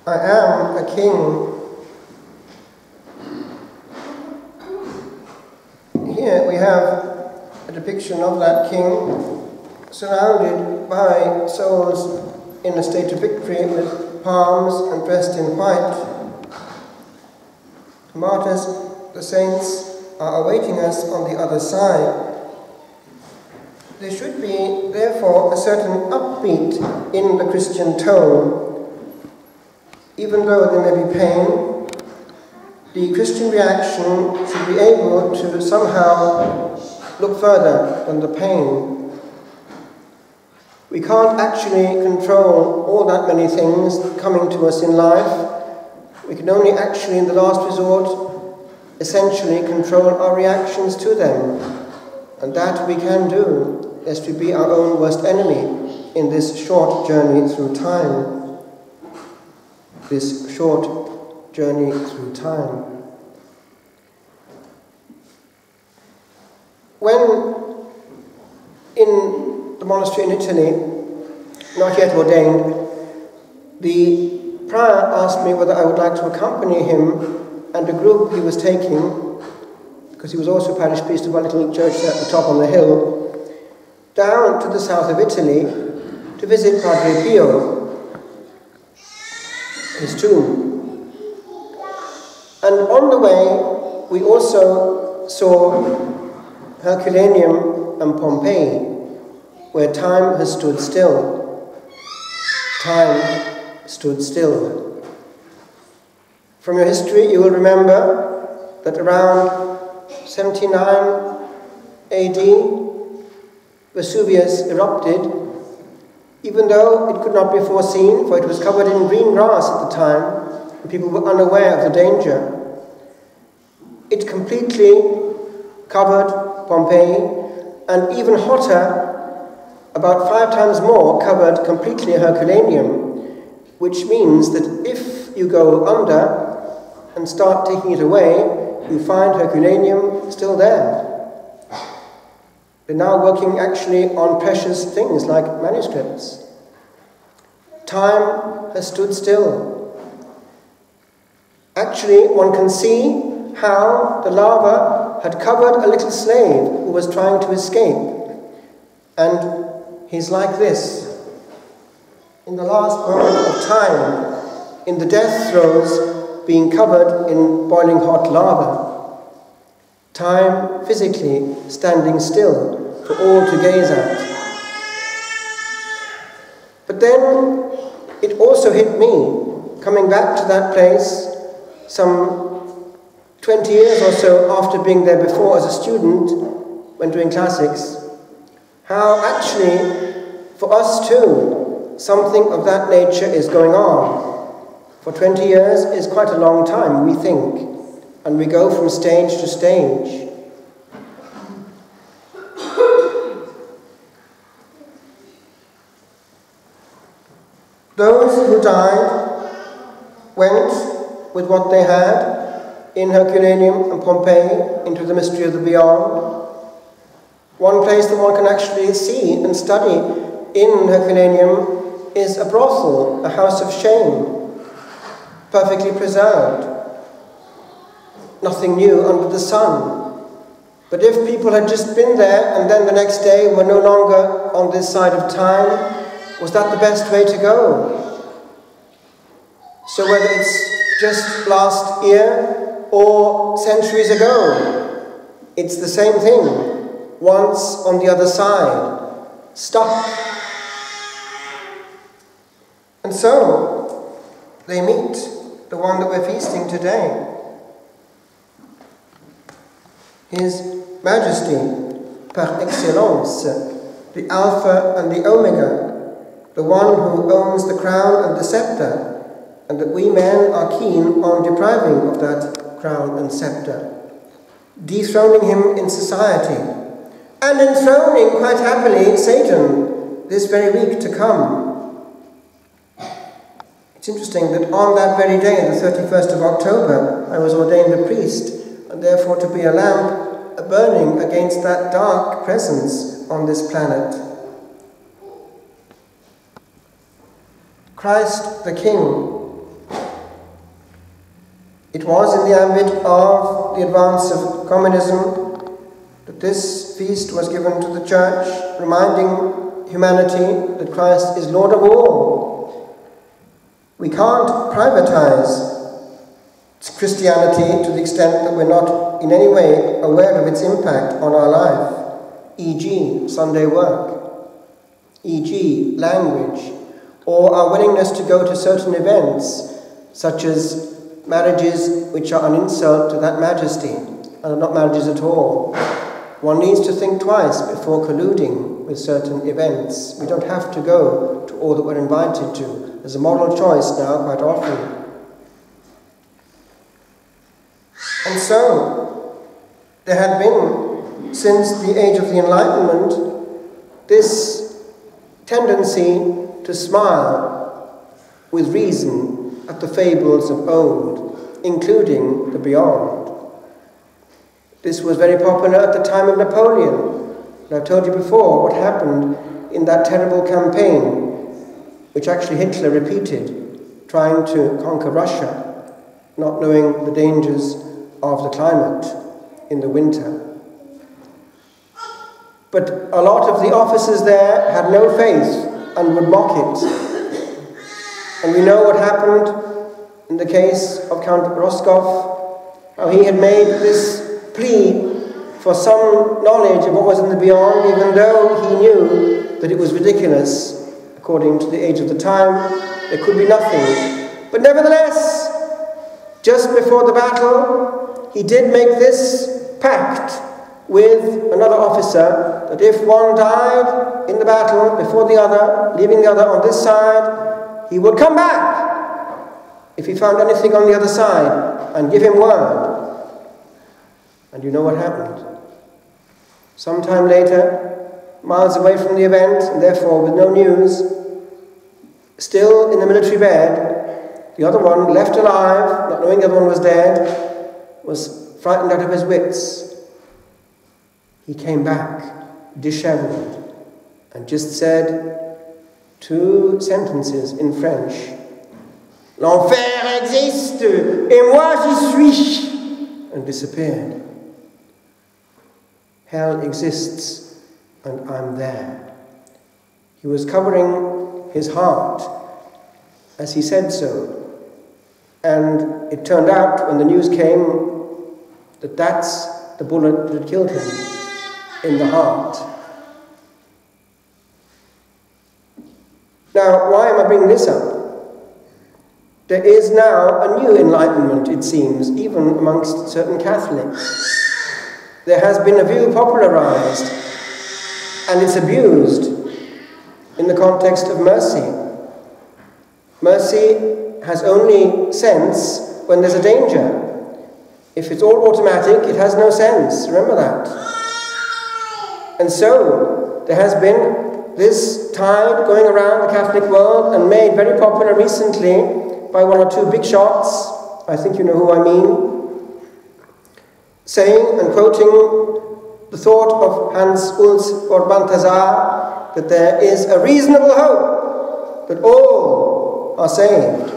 I am a king. Here we have a depiction of that king surrounded by souls in a state of victory with palms and dressed in white. The martyrs, the saints, are awaiting us on the other side. There should be, therefore, a certain upbeat in the Christian tone. Even though there may be pain, the Christian reaction should be able to somehow look further than the pain. We can't actually control all that many things coming to us in life. We can only actually, in the last resort, essentially control our reactions to them. And that we can do, lest we be our own worst enemy in this short journey through time. This short journey through time. When in the monastery in Italy, not yet ordained, the prior asked me whether I would like to accompany him and a group he was taking, because he was also parish priest of one little church at the top on the hill, down to the south of Italy to visit Padre Pio, his tomb. And on the way, we also saw Herculaneum and Pompeii, where time has stood still. Time stood still. From your history, you will remember that around 79 AD, Vesuvius erupted, even though it could not be foreseen, for it was covered in green grass at the time, and people were unaware of the danger. It completely covered Pompeii, and even hotter, about 5 times more, covered completely Herculaneum, which means that if you go under and start taking it away, you find Herculaneum still there. They're now working actually on precious things like manuscripts. Time has stood still. Actually, one can see how the lava had covered a little slave who was trying to escape. And he's like this. In the last moment of time, in the death throes, being covered in boiling hot lava. Time physically standing still for all to gaze at. But then it also hit me, coming back to that place some 20 years or so after being there before as a student when doing classics, how actually for us too something of that nature is going on. For 20 years is quite a long time, we think, and we go from stage to stage. Those who died went with what they had in Herculaneum and Pompeii into the mystery of the beyond. One place that one can actually see and study in Herculaneum is a brothel, a house of shame, perfectly preserved. Nothing new under the sun. But if people had just been there and then the next day were no longer on this side of time, was that the best way to go? So whether it's just last year or centuries ago, it's the same thing. Once on the other side, stuck. And so, they meet the one that we're feasting today. His Majesty, par excellence, the Alpha and the Omega, the one who owns the crown and the scepter, and that we men are keen on depriving of that crown and scepter, dethroning him in society, and enthroning quite happily Satan this very week to come. It's interesting that on that very day, the 31st of October, I was ordained a priest, and therefore to be a lamp burning against that dark presence on this planet. Christ the King, It was in the ambit of the advance of communism that this feast was given to the Church, reminding humanity that Christ is Lord of all. We can't privatize Christianity to the extent that we're not in any way aware of its impact on our life, e.g. Sunday work, e.g. language, or our willingness to go to certain events, such as marriages which are an insult to that majesty, and are not marriages at all. One needs to think twice before colluding with certain events. We don't have to go to all that we're invited to. There's a moral choice now quite often. And so, there had been, since the age of the Enlightenment, this tendency to smile with reason at the fables of old, including the beyond. This was very popular at the time of Napoleon. And I've told you before what happened in that terrible campaign, which actually Hitler repeated, trying to conquer Russia, not knowing the dangers of the climate in the winter. But a lot of the officers there had no faith and would mock it. And we know what happened in the case of Count Roscoff, how he had made this plea for some knowledge of what was in the beyond, even though he knew that it was ridiculous. According to the age of the time, there could be nothing. But nevertheless, just before the battle, he did make this pact with another officer that if one died in the battle before the other, leaving the other on this side, he would come back if he found anything on the other side and give him word. And you know what happened. Sometime later, miles away from the event, and therefore with no news, still in the military bed, the other one, left alive, not knowing the other one was dead, was frightened out of his wits. He came back, dishevelled, and just said 2 sentences in French. L'enfer existe, et moi j'y suis, and disappeared. Hell exists, and I'm there. He was covering his heart as he said so. And it turned out, when the news came, that that's the bullet that killed him in the heart. Now, why am I bringing this up? There is now a new enlightenment, it seems, even amongst certain Catholics. There has been a view popularized, and it's abused in the context of mercy. Mercy has only sense when there's a danger. If it's all automatic, it has no sense. Remember that. And so, there has been this tide going around the Catholic world and made very popular recently by 1 or 2 big shots, I think you know who I mean, saying and quoting the thought of Hans Urs or Balthasar that there is a reasonable hope that all are saved,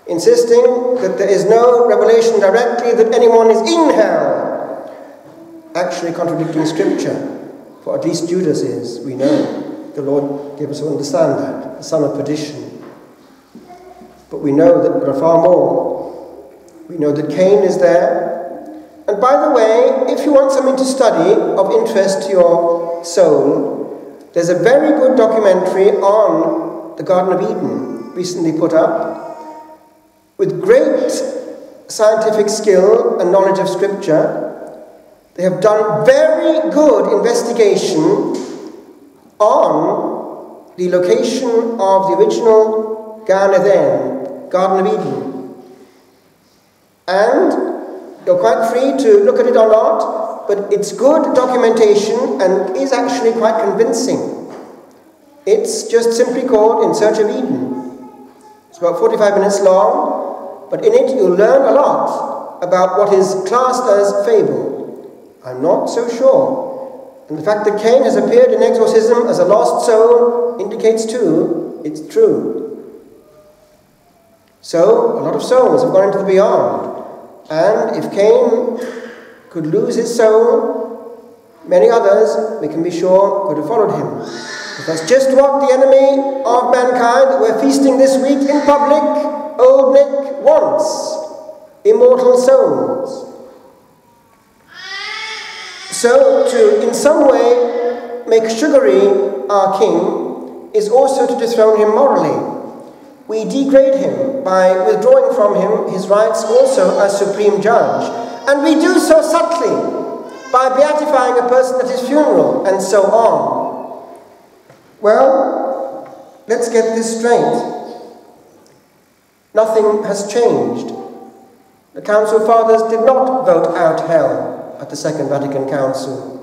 insisting that there is no revelation directly that anyone is in hell, actually contradicting Scripture, for at least Judas is, we know. The Lord gave us to understand that, the son of perdition. But we know that there are far more. We know that Cain is there. And by the way, if you want something to study of interest to your soul, there's a very good documentary on the Garden of Eden, recently put up, with great scientific skill and knowledge of Scripture. They have done very good investigation on the location of the original Gan Eden, Garden of Eden. And you're quite free to look at it or not, but it's good documentation and is actually quite convincing. It's just simply called In Search of Eden. It's about 45 minutes long, but in it you'll learn a lot about what is classed as fable. I'm not so sure. And the fact that Cain has appeared in exorcism as a lost soul indicates too, it's true. So, a lot of souls have gone into the beyond. And if Cain could lose his soul, many others, we can be sure, could have followed him. But that's just what the enemy of mankind that we're feasting this week in public, Old Nick, wants. Immortal souls. So to, in some way, make sugary our king is also to dethrone him morally. We degrade him by withdrawing from him his rights also as supreme judge. And we do so subtly by beatifying a person at his funeral and so on. Well, let's get this straight. Nothing has changed. The Council Fathers did not vote out hell at the Second Vatican Council.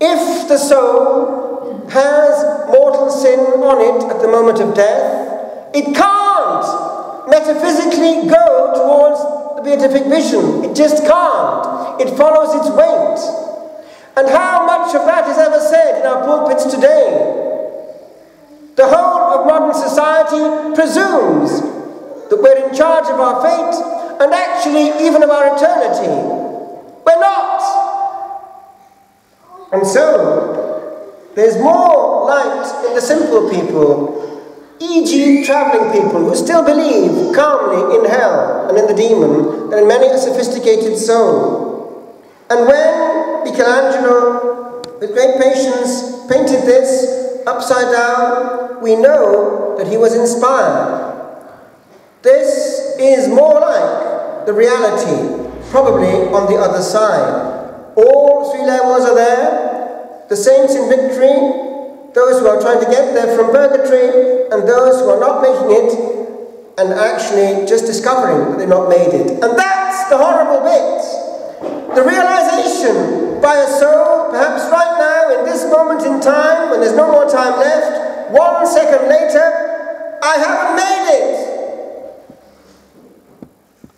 If the soul has mortal sin on it at the moment of death, it can't metaphysically go towards the beatific vision. It just can't. It follows its weight. And how much of that is ever said in our pulpits today? The whole of modern society presumes that we're in charge of our fate and actually even of our eternity. We're not. And so, there's more light in the simple people, e.g. travelling people who still believe calmly in hell and in the demon, than in many a sophisticated soul. And when Michelangelo, with great patience, painted this upside down, we know that he was inspired. This is more like the reality, probably on the other side. All three levels are there. The saints in victory, those who are trying to get there from purgatory, and those who are not making it, and actually just discovering that they've not made it. And that's the horrible bit. The realization by a soul, perhaps right now, in this moment in time, when there's no more time left, 1 second later, I haven't made it.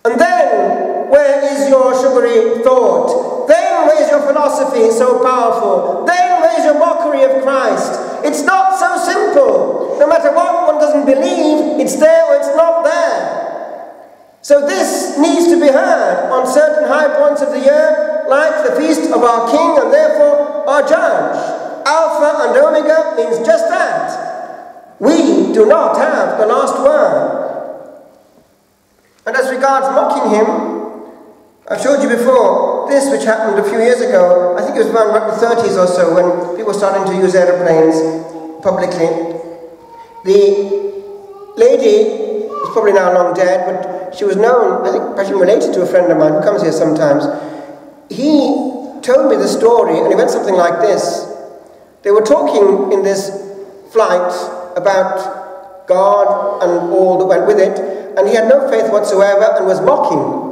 And then, where is your sugary thought? Then where is your philosophy so powerful? Then where is your mockery of Christ? It's not so simple. No matter what one doesn't believe, it's there or it's not there. So this needs to be heard on certain high points of the year, like the feast of our King and therefore our Judge. Alpha and Omega means just that. We do not have the last word. And as regards mocking him, I've showed you before this which happened a few years ago. I think it was around the 30s or so when people were starting to use aeroplanes publicly. The lady is probably now long dead, but she was known, I think perhaps related to a friend of mine who comes here sometimes. He told me the story and it went something like this. They were talking in this flight about God and all that went with it, and he had no faith whatsoever and was mocking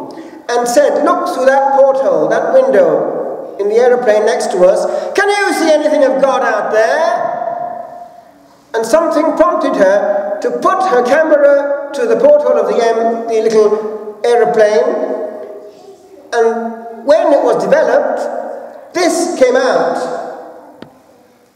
and said, "Look through that porthole, that window in the aeroplane next to us. Can you see anything of God out there?" And something prompted her to put her camera to the porthole of the little aeroplane, and when it was developed, this came out.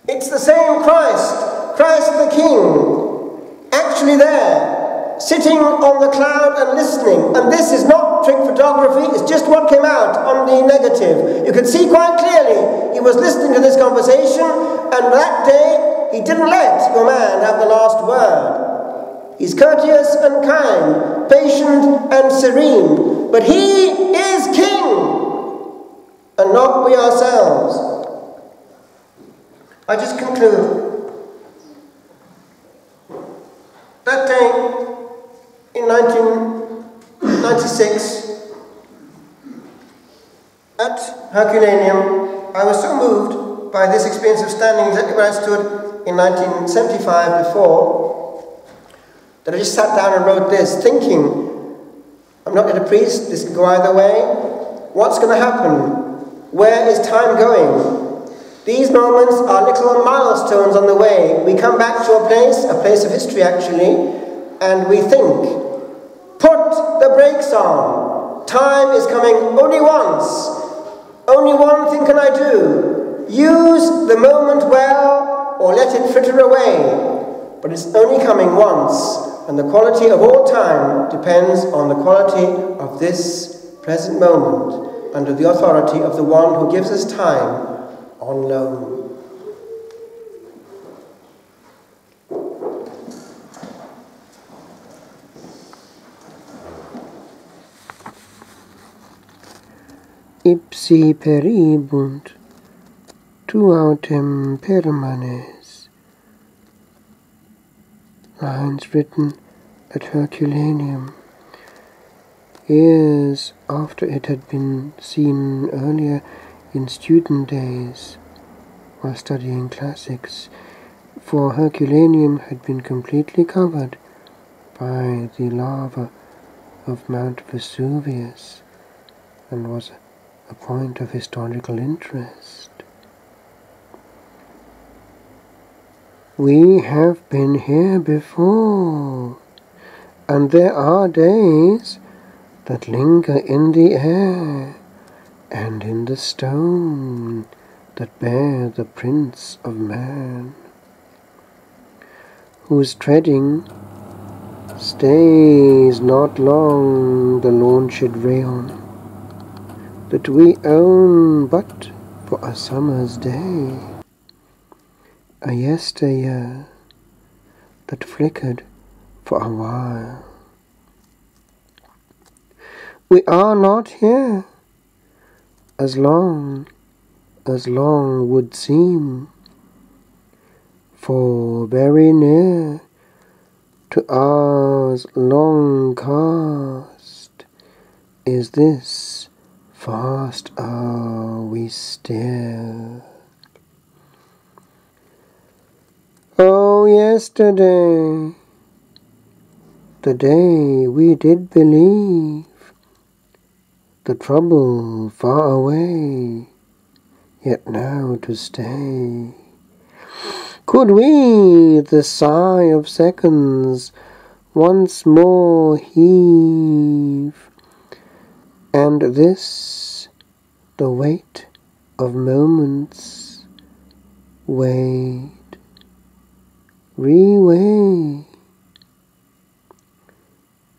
It's the same Christ, Christ the King, actually there, sitting on the cloud and listening. And this is not trick photography, it's just what came out on the negative. You can see quite clearly he was listening to this conversation, and that day he didn't let your man have the last word. He's courteous and kind, patient and serene, but he is King, and not we ourselves. I just conclude. That day, in 1996, at Herculaneum, I was so moved by this experience of standing exactly where I stood in 1975 before, that I just sat down and wrote this, thinking, I'm not yet a priest, this can go either way. What's going to happen? Where is time going? These moments are little milestones on the way. We come back to a place of history actually, and we think, put the brakes on. Time is coming only once. Only one thing can I do. Use the moment well, or let it fritter away. But it's only coming once, and the quality of all time depends on the quality of this present moment under the authority of the one who gives us time on loan. Ipsi peribunt tuautem permanes. Lines written at Herculaneum, years after it had been seen earlier in student days while studying classics, for Herculaneum had been completely covered by the lava of Mount Vesuvius and was a point of historical interest. We have been here before, and there are days that linger in the air and in the stone that bear the Prince of Man, whose treading stays not long the launched rayon that we own but for a summer's day, a yesteryear that flickered for a while. We are not here as long would seem, for very near to ours long cast is this vast hour we stare. Oh, yesterday, the day we did believe the trouble far away, yet now to stay. Could we the sigh of seconds once more heave, and this the weight of moments weighed, reweigh?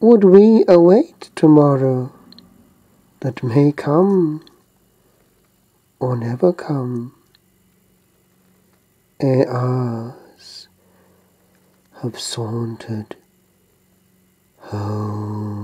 Would we await tomorrow that may come or never come, ere ours have sauntered home?